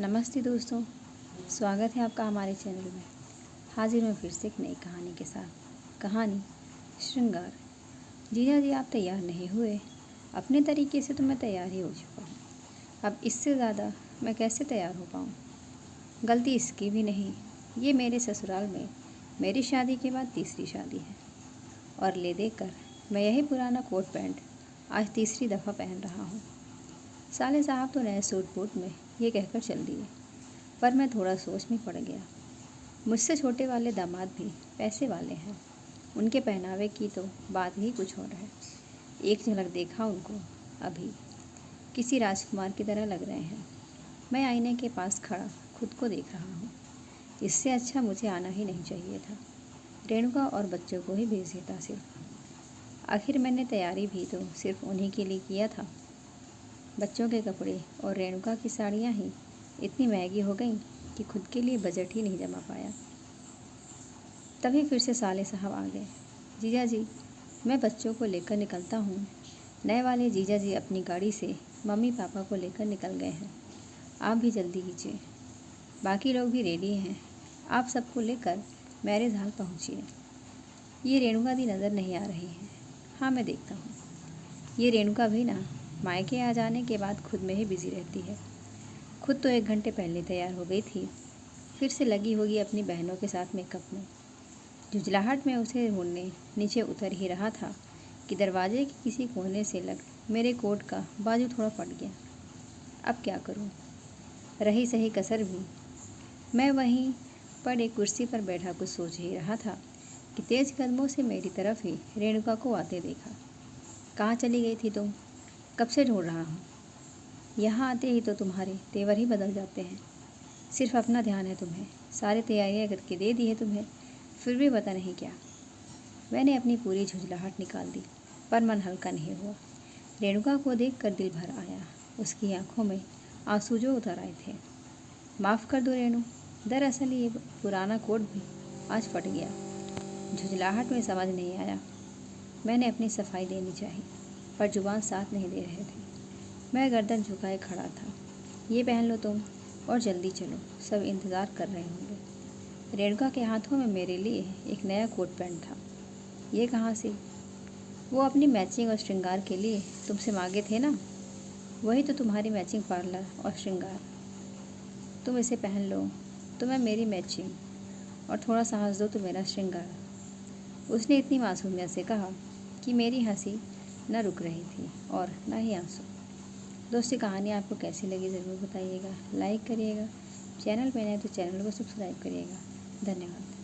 नमस्ते दोस्तों, स्वागत है आपका हमारे चैनल में। हाजिर हूँ फिर से एक नई कहानी के साथ। कहानी श्रृंगार। जीजा जी, आप तैयार नहीं हुए? अपने तरीके से तो मैं तैयार ही हो चुका हूँ। अब इससे ज़्यादा मैं कैसे तैयार हो पाऊँ? गलती इसकी भी नहीं, ये मेरे ससुराल में मेरी शादी के बाद तीसरी शादी है और ले देकर मैं यही पुराना कोट पैंट आज तीसरी दफ़ा पहन रहा हूँ। साले साहब तो नए सूट बूट में ये कहकर चल दिए, पर मैं थोड़ा सोच में पड़ गया। मुझसे छोटे वाले दामाद भी पैसे वाले हैं, उनके पहनावे की तो बात ही कुछ और है। एक झलक देखा उनको, अभी किसी राजकुमार की तरह लग रहे हैं। मैं आईने के पास खड़ा खुद को देख रहा हूँ। इससे अच्छा मुझे आना ही नहीं चाहिए था। रेणुका और बच्चों को ही भेज देता सिर्फ। आखिर मैंने तैयारी भी तो सिर्फ उन्हीं के लिए किया था। बच्चों के कपड़े और रेणुका की साड़ियाँ ही इतनी महंगी हो गई कि खुद के लिए बजट ही नहीं जमा पाया। तभी फिर से साले साहब आ गए। जीजा जी, मैं बच्चों को लेकर निकलता हूँ। नए वाले जीजा जी अपनी गाड़ी से मम्मी पापा को लेकर निकल गए हैं। आप भी जल्दी कीजिए, बाकी लोग भी रेडी हैं। आप सबको लेकर मैरिज हॉल पहुँचिए। ये रेणुका दी नज़र नहीं आ रही है। हाँ, मैं देखता हूँ। ये रेणुका भी ना मायके आ जाने के बाद खुद में ही बिजी रहती है। खुद तो 1 घंटे पहले तैयार हो गई थी, फिर से लगी होगी अपनी बहनों के साथ मेकअप में। झुंझलाहट में उसे ढूंढने नीचे उतर ही रहा था कि दरवाजे के किसी कोने से लग मेरे कोट का बाजू थोड़ा फट गया। अब क्या करूं? रही सही कसर भी। मैं वहीं पर एक कुर्सी पर बैठा कुछ सोच ही रहा था कि तेज कदमों से मेरी तरफ ही रेणुका को आते देखा। कहाँ चली गई थी तुम? कब से ढूंढ रहा हूँ। यहाँ आते ही तो तुम्हारे तेवर ही बदल जाते हैं। सिर्फ अपना ध्यान है तुम्हें। सारी तैयारियाँ करके दे दी है तुम्हें, फिर भी पता नहीं क्या। मैंने अपनी पूरी झुंझलाहट निकाल दी, पर मन हल्का नहीं हुआ। रेणुका को देखकर दिल भर आया। उसकी आंखों में आंसू जो उतर आए थे। माफ़ कर दो रेणु, दरअसल ये पुराना कोट भी आज फट गया। झुंझलाहट में समझ नहीं आया। मैंने अपनी सफाई देनी चाहिए, पर जुबान साथ नहीं दे रहे थे। मैं गर्दन झुकाए खड़ा था। ये पहन लो तुम और जल्दी चलो, सब इंतज़ार कर रहे होंगे। रेणुका के हाथों में मेरे लिए एक नया कोट पैंट था। ये कहाँ से? वो अपनी मैचिंग और श्रृंगार के लिए तुमसे मांगे थे ना, वही तो तुम्हारी मैचिंग पार्लर और श्रृंगार। तुम इसे पहन लो तो मैं मेरी मैचिंग, और थोड़ा साहस दो तो मेरा श्रृंगार। उसने इतनी मासूमियत से कहा कि मेरी हंसी न रुक रही थी और न ही आंसू। दोस्तों, कहानी आपको कैसी लगी ज़रूर बताइएगा। लाइक करिएगा, चैनल पे नए तो चैनल को सब्सक्राइब करिएगा। धन्यवाद।